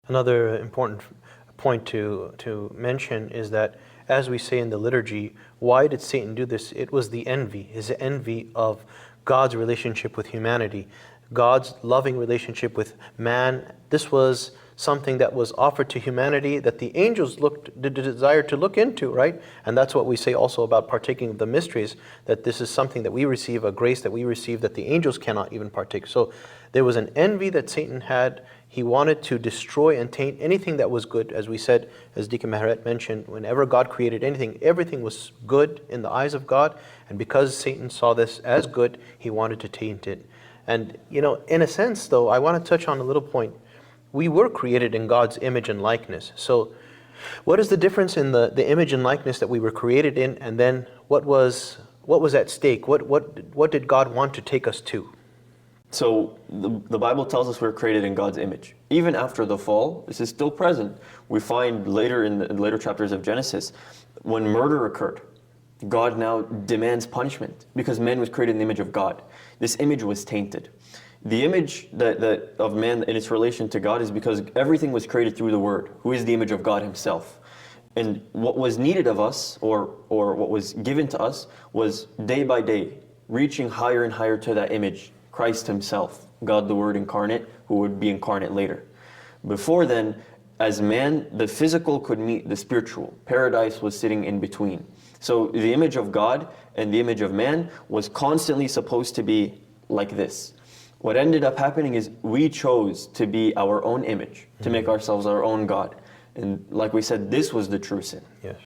Another important point to mention is that, as we say in the liturgy, why did Satan do this? It was the envy, his envy of God's relationship with humanity, God's loving relationship with man. This was something that was offered to humanity that the angels desired to look into, right? And that's what we say also about partaking of the mysteries, that this is something that we receive, a grace that we receive that the angels cannot even partake. So there was an envy that Satan had. He wanted to destroy and taint anything that was good. As we said, as Deacon Maharet mentioned, whenever God created anything, everything was good in the eyes of God. And because Satan saw this as good, he wanted to taint it. And, in a sense, though, I want to touch on a little point. We were created in God's image and likeness. So what is the difference in the image and likeness that we were created in, and then what was at stake? What did God want to take us to? So the Bible tells us we're created in God's image. Even after the fall, this is still present. We find later in the later chapters of Genesis, when murder occurred, God now demands punishment because man was created in the image of God. This image was tainted. The image that of man in its relation to God is because everything was created through the Word, who is the image of God Himself. And what was needed of us, or what was given to us, was day by day, reaching higher and higher to that image, Christ Himself, God the Word incarnate, who would be incarnate later. Before then, as man, the physical could meet the spiritual. Paradise was sitting in between. So the image of God and the image of man was constantly supposed to be like this. What ended up happening is we chose to be our own image, to make ourselves our own God. And like we said, this was the true sin. Yes.